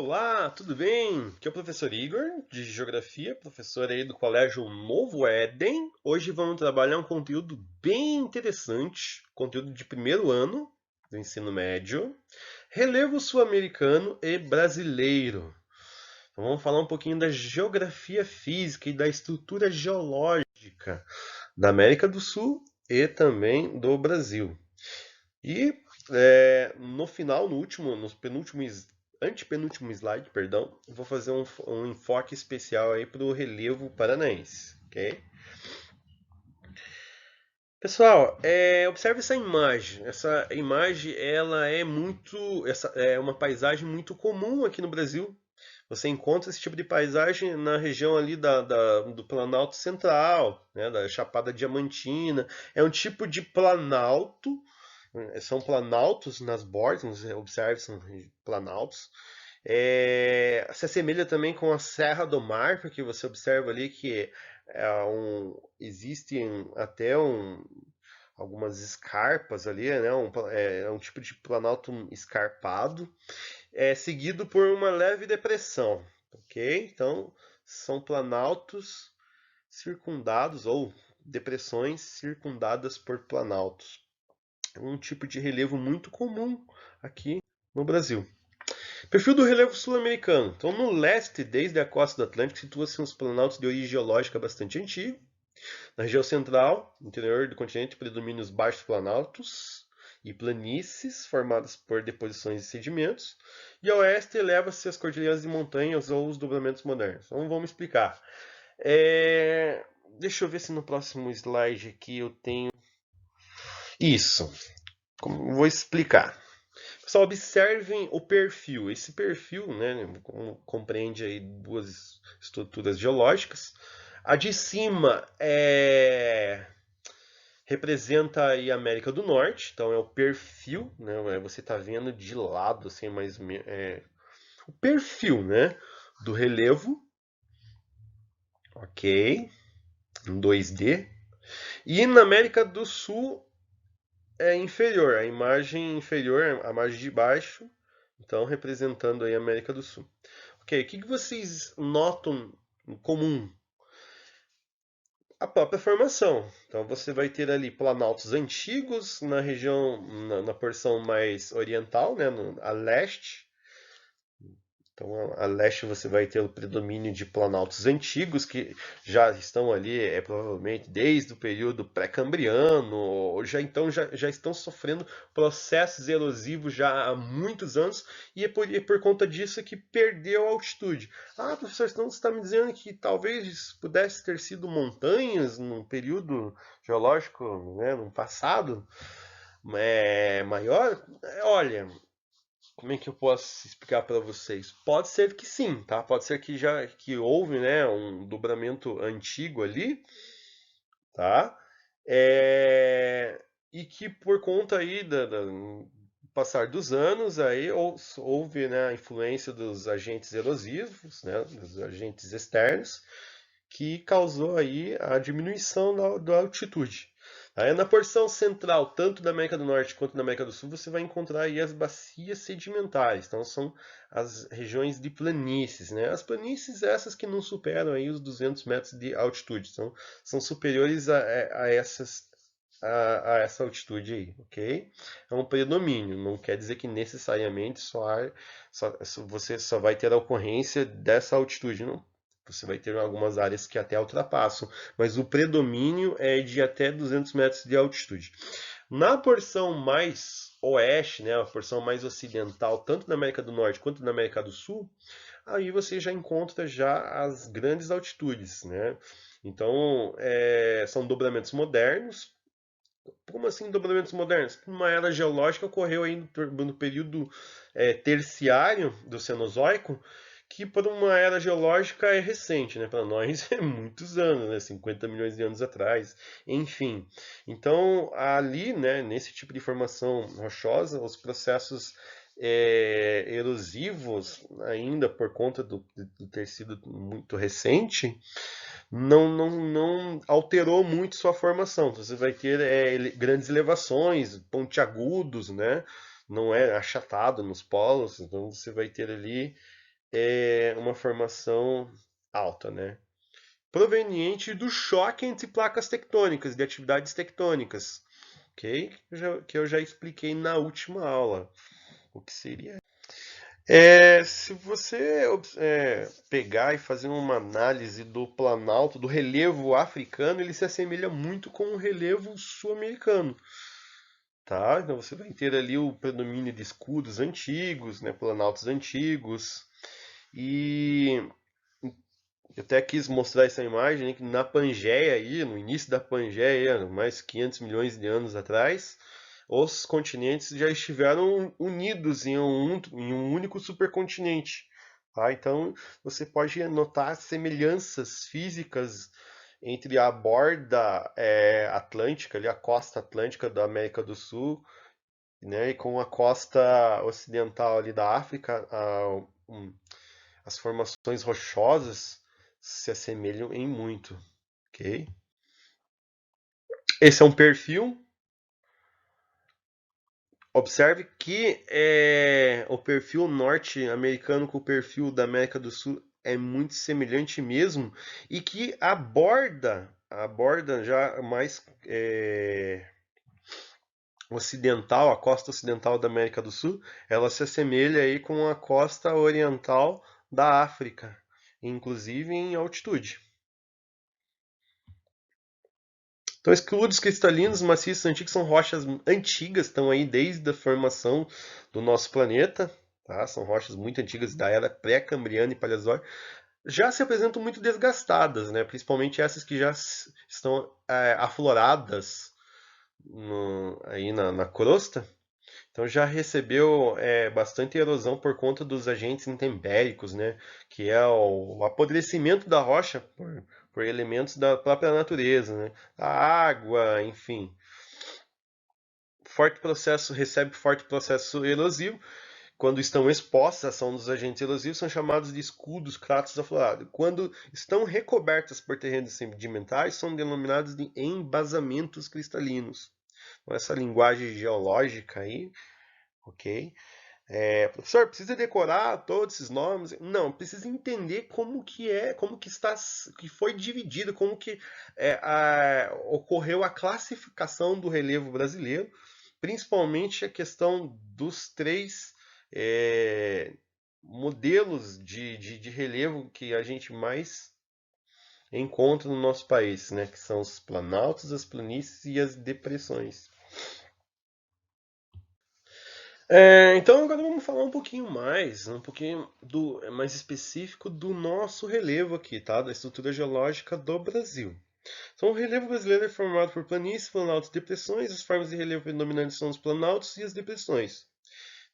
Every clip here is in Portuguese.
Olá, tudo bem? Aqui é o professor Igor, de Geografia, professor aí do Colégio Novo Éden. Hoje vamos trabalhar um conteúdo bem interessante, conteúdo de primeiro ano do ensino médio, relevo sul-americano e brasileiro. Então vamos falar um pouquinho da geografia física e da estrutura geológica da América do Sul e também do Brasil. E no final, no penúltimo, antepenúltimo slide, perdão, eu vou fazer um enfoque especial aí para o relevo paranaense, ok? Pessoal, observe essa imagem. Essa imagem, ela é uma paisagem muito comum aqui no Brasil. Você encontra esse tipo de paisagem na região ali do Planalto Central, né, da Chapada Diamantina. É um tipo de planalto. São planaltos nas bordas, observe, são planaltos. Se assemelha também com a Serra do Mar, porque você observa ali que existem até algumas escarpas ali, né? É um tipo de planalto escarpado, seguido por uma leve depressão, ok? Então, são planaltos circundados ou depressões circundadas por planaltos. É um tipo de relevo muito comum aqui no Brasil. Perfil do relevo sul-americano. Então, no leste, desde a costa do Atlântico, situa-se uns planaltos de origem geológica bastante antiga. Na região central, interior do continente, predominam os baixos planaltos e planícies formadas por deposições de sedimentos. E ao oeste, eleva-se as cordilheiras de montanhas ou os dobramentos modernos. Então, vamos explicar. Deixa eu ver se no próximo slide aqui eu tenho isso. Vou explicar. Pessoal, observem o perfil. Esse perfil, né, compreende aí duas estruturas geológicas. A de cima representa aí a América do Norte, então é o perfil, né? Você está vendo de lado, assim, o perfil, né, do relevo, ok, em 2D. E na América do Sul é inferior, a imagem inferior, a margem de baixo, então representando aí a América do Sul. Ok, o que vocês notam em comum? A própria formação. Então você vai ter ali planaltos antigos na região, na porção mais oriental, né, a leste. Então, a leste você vai ter o predomínio de planaltos antigos que já estão ali, provavelmente desde o período pré-cambriano, ou já estão sofrendo processos erosivos já há muitos anos, e é por conta disso que perdeu a altitude. Ah, professor, então você está me dizendo que talvez pudesse ter sido montanhas num período geológico, né, no passado maior? Olha, como é que eu posso explicar para vocês? Pode ser que sim, tá? Pode ser que houve, né, um dobramento antigo ali, tá? E que por conta aí do passar dos anos aí houve, né, a influência dos agentes erosivos, né, dos agentes externos, que causou aí a diminuição da altitude. Aí na porção central, tanto da América do Norte quanto da América do Sul, você vai encontrar aí as bacias sedimentares. Então são as regiões de planícies, né? As planícies essas que não superam aí os 200 metros de altitude, são superiores a essa altitude aí, ok? É um predomínio, não quer dizer que necessariamente você só vai ter a ocorrência dessa altitude, não. Você vai ter algumas áreas que até ultrapassam, mas o predomínio é de até 200 metros de altitude. Na porção mais oeste, né, a porção mais ocidental, tanto na América do Norte quanto na América do Sul, aí você já encontra já as grandes altitudes, né? Então, são dobramentos modernos. Como assim dobramentos modernos? Uma era geológica ocorreu aí no período terciário do Cenozoico, que para uma era geológica é recente, né? Para nós é muitos anos, né? 50 milhões de anos atrás, enfim. Então, ali, né, nesse tipo de formação rochosa, os processos erosivos, ainda por conta de ter sido muito recente, não alterou muito sua formação. Então, você vai ter grandes elevações, pontiagudos, né? Não é achatado nos polos, então você vai ter ali. é uma formação alta, né? Proveniente do choque entre placas tectônicas, de atividades tectônicas, ok? Que eu já expliquei na última aula o que seria. Se você pegar e fazer uma análise do planalto, do relevo africano, ele se assemelha muito com o relevo sul-americano, tá? Então você vai ter ali o predomínio de escudos antigos, né, planaltos antigos, e eu até quis mostrar essa imagem, né, que na Pangeia aí, no início da Pangeia, mais 500 milhões de anos atrás, os continentes já estiveram unidos em um único supercontinente. Tá? Então você pode notar semelhanças físicas entre a borda atlântica, ali, a costa atlântica da América do Sul, né, e com a costa ocidental ali da África, as formações rochosas se assemelham em muito, ok? Esse é um perfil. Observe que o perfil norte-americano com o perfil da América do Sul é muito semelhante mesmo, e que a borda já mais ocidental, a costa ocidental da América do Sul, ela se assemelha aí com a costa oriental da África, inclusive em altitude. Então, escudos cristalinos maciços antigos são rochas antigas, estão aí desde a formação do nosso planeta, tá? São rochas muito antigas da era pré-cambriana e paleozoica. Já se apresentam muito desgastadas, né? Principalmente essas que já estão afloradas aí na crosta. Então já recebeu bastante erosão por conta dos agentes intempéricos, né? Que é o apodrecimento da rocha por elementos da própria natureza, né? A água, enfim. Recebe forte processo erosivo. Quando estão expostos à ação dos agentes erosivos, são chamados de escudos cratos aflorados. Quando estão recobertas por terrenos sedimentares, são denominados de embasamentos cristalinos. Então, essa linguagem geológica aí, ok? Professor, precisa decorar todos esses nomes? Não, precisa entender que foi dividido, como que ocorreu a classificação do relevo brasileiro, principalmente a questão dos três é, modelos de relevo que a gente mais encontra no nosso país, né? Que são os planaltos, as planícies e as depressões. Então agora vamos falar um pouquinho mais específico do nosso relevo aqui, tá? Da estrutura geológica do Brasil. Então, o relevo brasileiro é formado por planícies, planaltos e depressões. As formas de relevo predominantes são os planaltos e as depressões.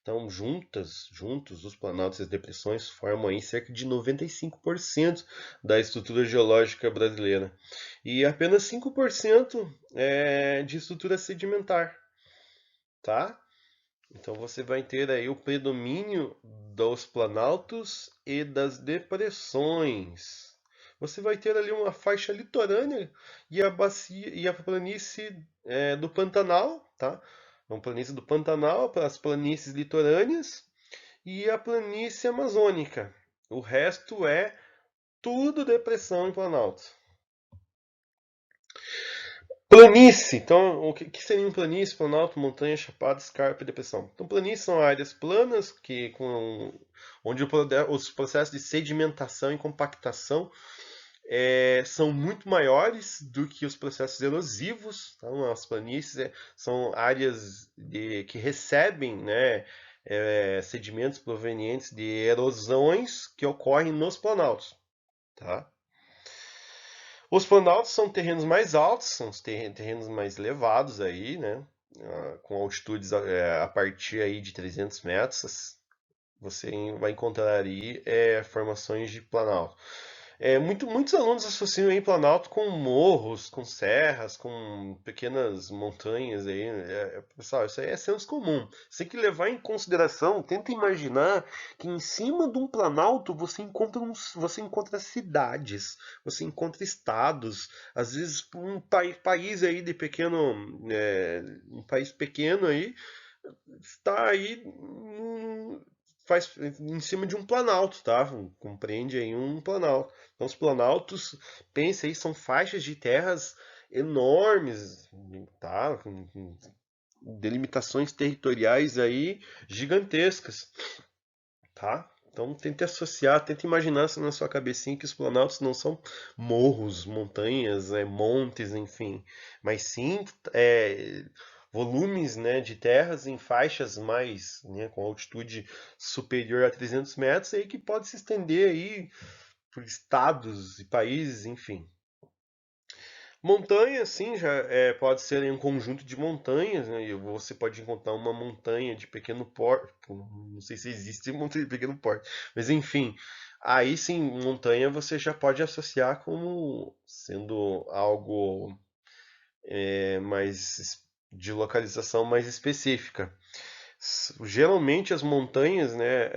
Então, juntos, os planaltos e as depressões formam aí cerca de 95% da estrutura geológica brasileira. E apenas 5% de estrutura sedimentar, tá? Então você vai ter aí o predomínio dos planaltos e das depressões. Você vai ter ali uma faixa litorânea e a bacia e a planície do Pantanal, tá? Então, planície do Pantanal para as planícies litorâneas e a planície amazônica. O resto é tudo depressão e planalto. Planície. Então, o que seria um planície? Planalto, montanha, chapada, escarpa e depressão. Então, planícies são áreas planas onde os processos de sedimentação e compactação são muito maiores do que os processos erosivos. Então, as planícies são áreas que recebem, né, sedimentos provenientes de erosões que ocorrem nos planaltos. Tá? Os planaltos são terrenos mais altos, são os terrenos mais elevados aí, né? Com altitudes a partir aí de 300 metros, você vai encontrar aí formações de planalto. Muitos alunos associam aí Planalto com morros, com serras, com pequenas montanhas aí. Pessoal, isso aí é senso comum. Você tem que levar em consideração, tenta imaginar que em cima de um Planalto você encontra cidades, você encontra estados, às vezes um país aí de pequeno, um país pequeno aí está aí faz em cima de um planalto, tá? Compreende aí um planalto. Então, os planaltos, pense aí, são faixas de terras enormes, tá? Com delimitações territoriais aí gigantescas, tá? Então, tente associar, tente imaginar na sua cabecinha que os planaltos não são morros, montanhas, montes, enfim, mas sim volumes, né, de terras em faixas mais, né, com altitude superior a 300 metros, aí que pode se estender aí por estados e países, enfim. Montanha, sim, já pode ser um conjunto de montanhas, né? E você pode encontrar uma montanha de pequeno porte, não sei se existe montanha de pequeno porte, mas enfim, aí sim, montanha você já pode associar como sendo algo mais de localização mais específica. Geralmente as montanhas, né,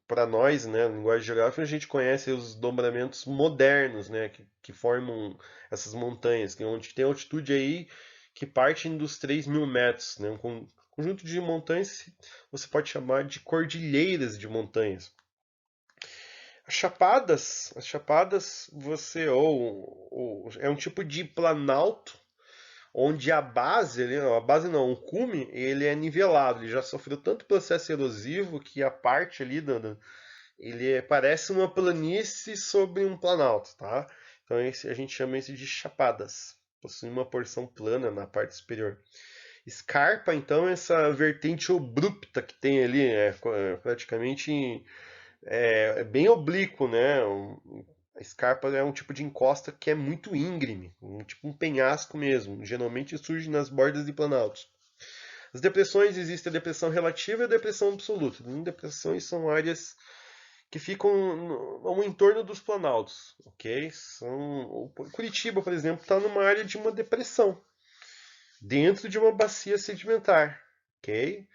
para nós, né, na linguagem geográfica, a gente conhece os dobramentos modernos, né, que formam essas montanhas, onde tem altitude aí que parte dos 3.000 metros, né, um conjunto de montanhas você pode chamar de cordilheiras de montanhas. As chapadas é um tipo de planalto onde a base não, o cume, ele é nivelado, ele já sofreu tanto processo erosivo que a parte ali parece uma planície sobre um planalto, tá? Então a gente chama isso de chapadas. Possui uma porção plana na parte superior. Escarpa, então, é essa vertente abrupta que tem ali, praticamente bem oblíquo, né? A escarpa é um tipo de encosta que é muito íngreme, tipo um penhasco mesmo. Geralmente surge nas bordas de planaltos. As depressões, existe a depressão relativa e a depressão absoluta. Depressões são áreas que ficam no entorno dos planaltos, ok? Curitiba, por exemplo, está numa área de uma depressão, dentro de uma bacia sedimentar, ok?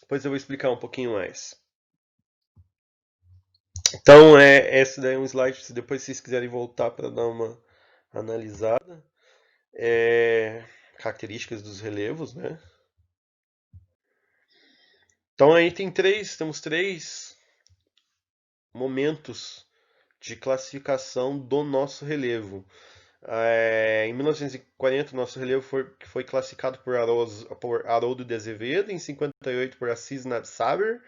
Depois eu vou explicar um pouquinho mais. Então, esse daí é um slide, se depois vocês quiserem voltar para dar uma analisada. Características dos relevos, né? Então aí temos três momentos de classificação do nosso relevo. Em 1940, o nosso relevo foi classificado por Haroldo de Azevedo, em 58 por Assis Saber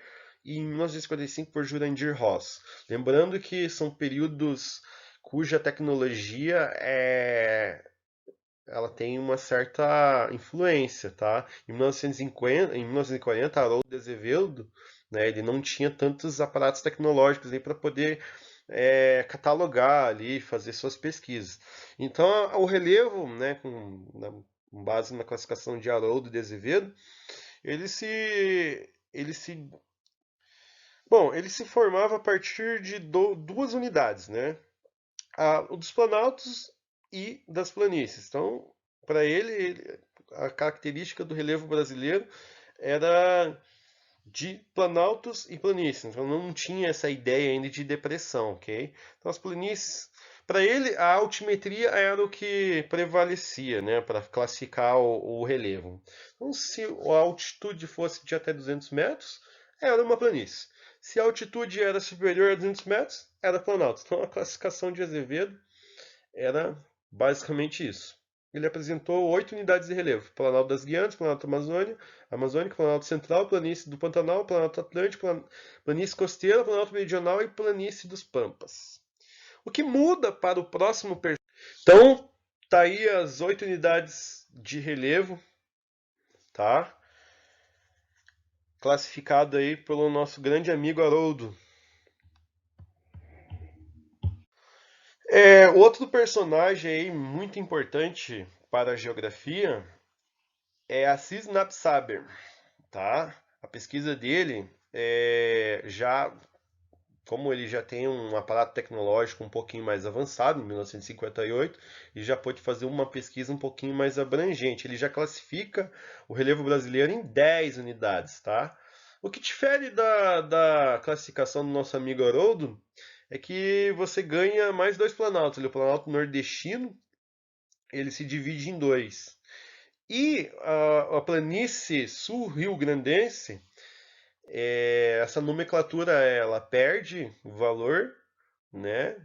e em 1955 por Jurandir Ross. Lembrando que são períodos cuja tecnologia ela tem uma certa influência, tá? Em 1940, Haroldo de Azevedo, né, ele não tinha tantos aparatos tecnológicos aí para poder catalogar ali, fazer suas pesquisas. Então, o relevo, né, com base na classificação de Haroldo de Azevedo, ele se, ele se, ele se formava a partir de duas unidades, né? O dos planaltos e das planícies. Então, para ele, a característica do relevo brasileiro era de planaltos e planícies. Então, não tinha essa ideia ainda de depressão, ok? Então, as planícies, para ele, a altimetria era o que prevalecia, né, para classificar o relevo. Então, se a altitude fosse de até 200 metros, era uma planície. Se a altitude era superior a 200 metros, era planalto. Então, a classificação de Azevedo era basicamente isso. Ele apresentou 8 unidades de relevo: Planalto das Guianas, Planalto Amazônico, Planalto Central, Planície do Pantanal, Planalto Atlântico, Planície Costeira, Planalto Meridional e Planície dos Pampas. O que muda para o próximo Então, tá aí as 8 unidades de relevo, tá? Classificado aí pelo nosso grande amigo Haroldo. Outro personagem aí muito importante para a geografia é Assis Napsaber, tá? A pesquisa dele como ele já tem um aparato tecnológico um pouquinho mais avançado, em 1958, ele já pôde fazer uma pesquisa um pouquinho mais abrangente. Ele já classifica o relevo brasileiro em 10 unidades, tá? O que difere da classificação do nosso amigo Haroldo é que você ganha mais dois planaltos. O planalto nordestino, ele se divide em dois. E a planície sul-rio-grandense, essa nomenclatura ela perde valor, né?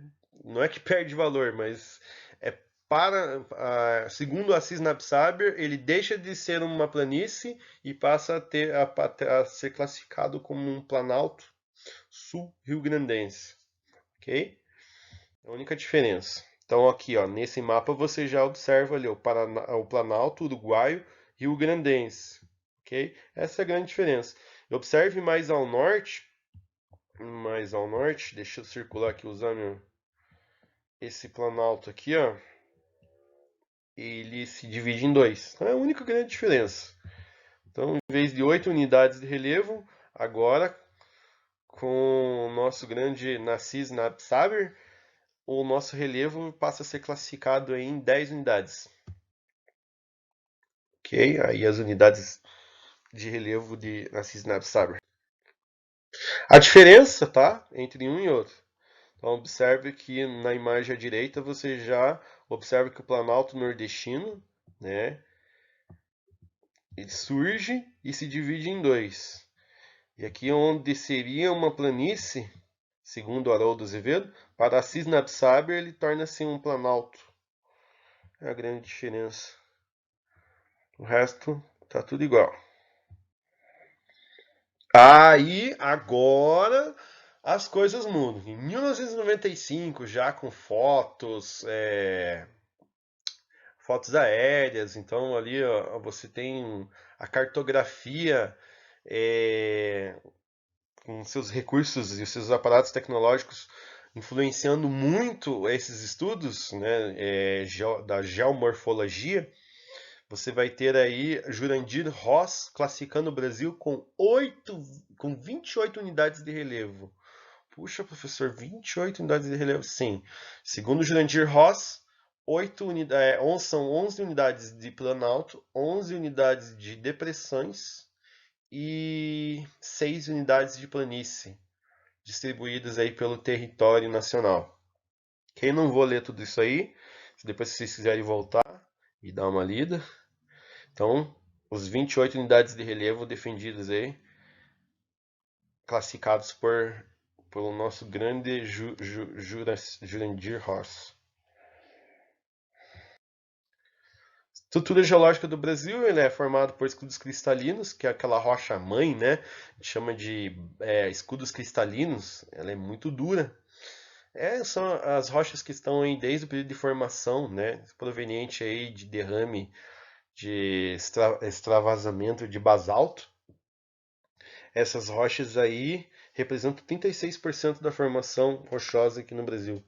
Não é que perde valor, mas é segundo Assis Nabsaber, ele deixa de ser uma planície e passa a ser classificado como um planalto sul-rio-grandense, ok? A única diferença. Então aqui, ó, nesse mapa você já observa ali o Planalto Uruguaio Rio-Grandense, ok? Essa é a grande diferença. Observe mais ao norte, deixa eu circular aqui usando esse Planalto aqui, ó. Ele se divide em dois. Então é a única grande diferença. Então, em vez de 8 unidades de relevo, agora com o nosso grande Narcis Nabsaber, o nosso relevo passa a ser classificado em 10 unidades. Ok? Aí as unidades de relevo de Narcis Nabsaber. A diferença, tá? Entre um e outro. Então observe que na imagem à direita você já observa que o Planalto Nordestino, né? Ele surge e se divide em dois. E aqui onde seria uma planície, segundo Haroldo Azevedo, para Assis Nabsaber ele torna-se um planalto. É a grande diferença. O resto tá tudo igual. Aí, agora, as coisas mudam. Em 1995, já com fotos aéreas, então ali ó, você tem a cartografia é, com seus recursos e seus aparatos tecnológicos influenciando muito esses estudos, né, da geomorfologia. Você vai ter aí Jurandir Ross classificando o Brasil com 28 unidades de relevo. Puxa, professor, 28 unidades de relevo? Sim. Segundo Jurandir Ross, são 11 unidades de planalto, 11 unidades de depressões e 6 unidades de planície, distribuídas aí pelo território nacional. Quem não vou ler tudo isso aí, depois se vocês quiserem voltar e dar uma lida. Então, os 28 unidades de relevo defendidas aí, classificados pelo nosso grande Jurandir Ross. Estrutura geológica do Brasil, ele é formado por escudos cristalinos, que é aquela rocha mãe, né? A gente chama de escudos cristalinos. Ela é muito dura. São as rochas que estão aí desde o período de formação, né? Proveniente aí de derrame, de extravasamento de basalto. Essas rochas aí representam 36% da formação rochosa aqui no Brasil.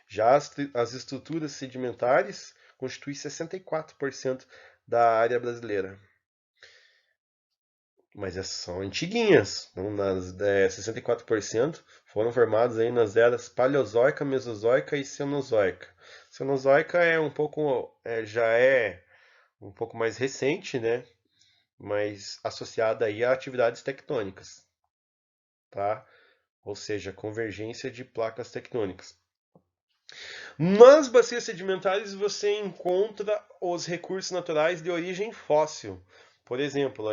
Já as estruturas sedimentares constituem 64% da área brasileira. Mas essas são antiguinhas. Então, 64% foram formadas aí nas eras Paleozoica, Mesozoica e Cenozoica. Cenozoica já é um pouco mais recente, né? Mas associada aí a atividades tectônicas, tá? Ou seja, convergência de placas tectônicas. Nas bacias sedimentares você encontra os recursos naturais de origem fóssil. Por exemplo,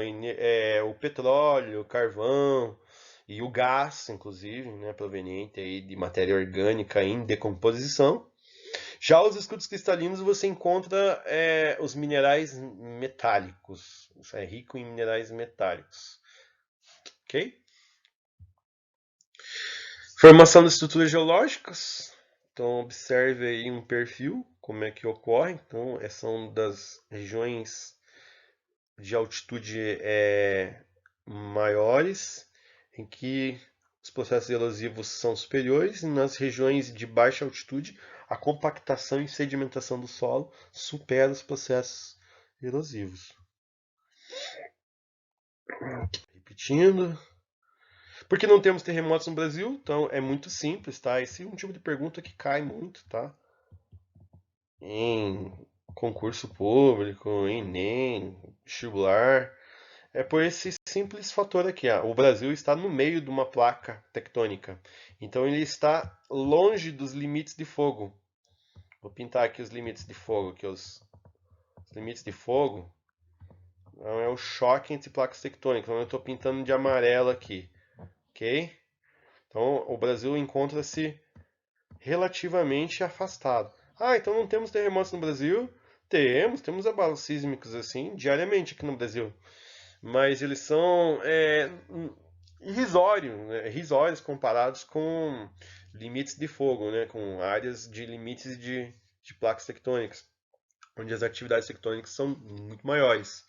o petróleo, o carvão e o gás, inclusive, né, proveniente aí de matéria orgânica em decomposição. Já os escudos cristalinos você encontra os minerais metálicos. Isso é rico em minerais metálicos. Ok? Formação de estruturas geológicas. Então, observe aí um perfil, como é que ocorre. Então, são das regiões de altitude maiores, em que os processos erosivos são superiores, e nas regiões de baixa altitude, a compactação e sedimentação do solo supera os processos erosivos. Repetindo. Por que não temos terremotos no Brasil? Então é muito simples, tá? Esse é um tipo de pergunta que cai muito, tá? Em concurso público, em Enem, vestibular. É por esse simples fator aqui. O Brasil está no meio de uma placa tectônica. Então ele está longe dos limites de fogo. Vou pintar aqui os limites de fogo. Os limites de fogo é o choque entre placas tectônicas. Então eu estou pintando de amarelo aqui. ok? Então o Brasil encontra-se relativamente afastado. Ah, então não temos terremotos no Brasil? Temos abalos sísmicos assim diariamente aqui no Brasil, mas eles são irrisórios, né? Irrisórios comparados com limites de fogo, né? Com áreas de limites de placas tectônicas, onde as atividades tectônicas são muito maiores.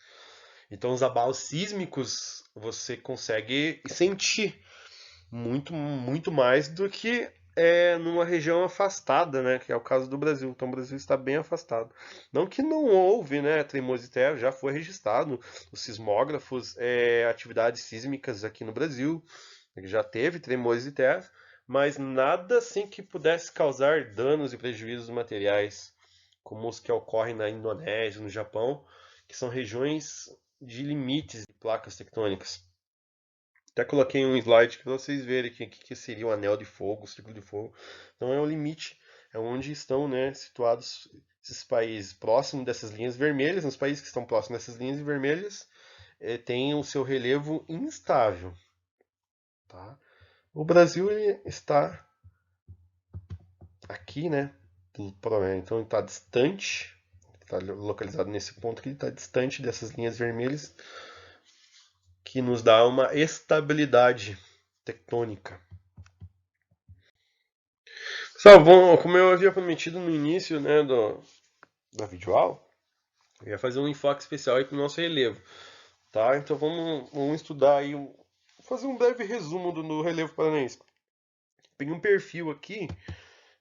Então, os abalos sísmicos você consegue sentir muito mais do que numa região afastada, né? Que é o caso do Brasil. Então, o Brasil está bem afastado. Não que não houve, né? Tremores de terra, já foi registrado nos sismógrafos atividades sísmicas aqui no Brasil. Já teve tremores de terra, mas nada assim que pudesse causar danos e prejuízos materiais, como os que ocorrem na Indonésia, no Japão, que são regiões de limites de placas tectônicas. Até coloquei um slide para vocês verem o que seria o anel de fogo, o ciclo de fogo. Então é o limite, é onde estão, né, situados esses países próximos dessas linhas vermelhas. Nos países que estão próximos dessas linhas vermelhas, tem o seu relevo instável. Tá? O Brasil ele está aqui, né? Então ele está distante, está localizado nesse ponto que ele está distante dessas linhas vermelhas, que nos dá uma estabilidade tectônica. Pessoal, como eu havia prometido no início, né, da videoaula, eu ia fazer um enfoque especial aí para o nosso relevo, tá? Então vamos estudar aí, fazer um breve resumo do relevo paranaense. Peguei um perfil aqui,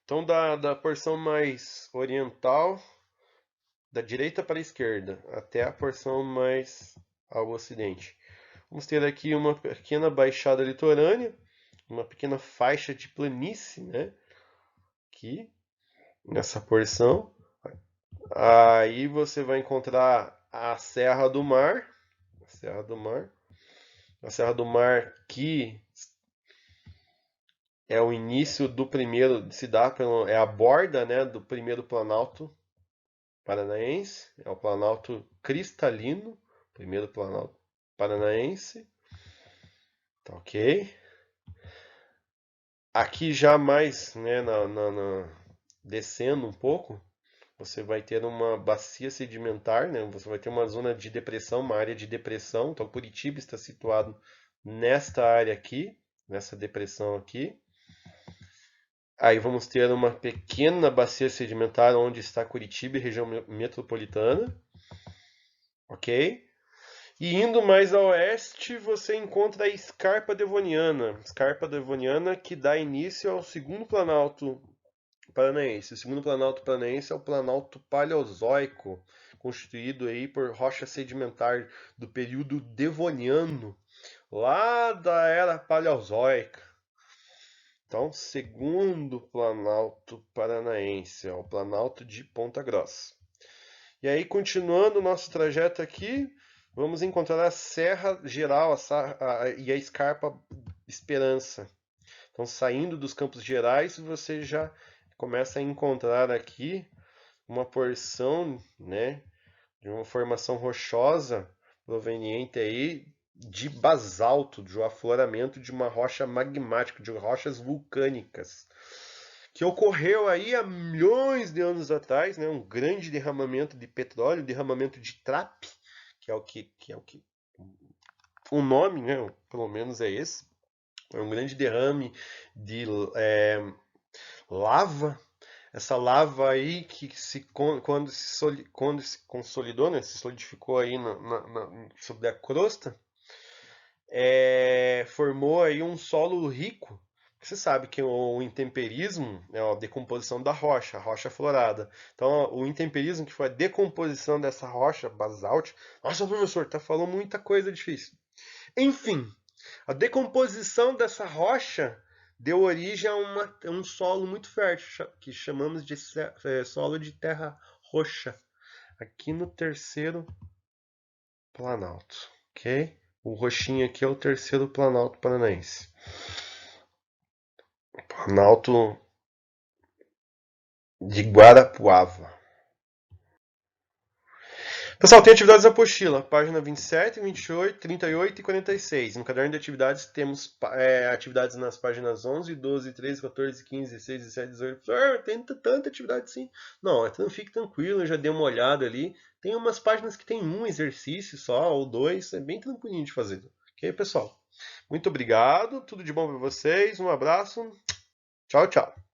então da porção mais oriental, da direita para a esquerda, até a porção mais ao ocidente. Vamos ter aqui uma pequena baixada litorânea, uma pequena faixa de planície, né? Aqui, nessa porção. Aí você vai encontrar a Serra do Mar, a Serra do Mar, a Serra do Mar que é o início do primeiro, se dá é a borda, né, do primeiro Planalto Paranaense, é o Planalto Cristalino, primeiro Planalto Paranaense, tá ok? Aqui já mais, né, descendo um pouco, você vai ter uma bacia sedimentar, né? Você vai ter uma zona de depressão, uma área de depressão. Então, Curitiba está situado nesta área aqui, nessa depressão aqui. Aí vamos ter uma pequena bacia sedimentar onde está Curitiba e região metropolitana, ok? E indo mais a oeste, você encontra a Scarpa Devoniana que dá início ao segundo planalto paranaense. O segundo planalto paranaense é o planalto paleozoico, constituído aí por rocha sedimentar do período devoniano, lá da era paleozoica. Então, segundo planalto paranaense, é o planalto de Ponta Grossa. E aí, continuando o nosso trajeto aqui, vamos encontrar a Serra Geral e a Escarpa Esperança. Então, saindo dos Campos Gerais, você já começa a encontrar aqui uma porção, né, de uma formação rochosa proveniente aí de basalto, de um afloramento de uma rocha magmática, de rochas vulcânicas, que ocorreu aí há milhões de anos atrás, né, um grande derramamento de petróleo, derramamento de trap, que é o que o nome, né, pelo menos é esse, é um grande derrame de lava. Essa lava aí que quando se consolidou, né, se solidificou aí sobre a crosta, formou aí um solo rico. Você sabe que o intemperismo é a decomposição da rocha, a rocha florada. Então, o intemperismo, que foi a decomposição dessa rocha basáltica. Nossa, professor, tá falando muita coisa difícil. Enfim, a decomposição dessa rocha deu origem a um solo muito fértil, que chamamos de solo de terra roxa, aqui no terceiro planalto, ok? O roxinho aqui é o terceiro planalto paranaense. Planalto de Guarapuava. Pessoal, tem atividades da apostila, página 27, 28, 38 e 46. No caderno de atividades temos atividades nas páginas 11, 12, 13, 14, 15, 16, 17, 18. Tem tanta atividade assim. Não, então fique tranquilo, eu já dei uma olhada ali. Tem umas páginas que tem um exercício só, ou dois, é bem tranquilinho de fazer. Ok, pessoal? Muito obrigado, tudo de bom para vocês, um abraço, tchau, tchau.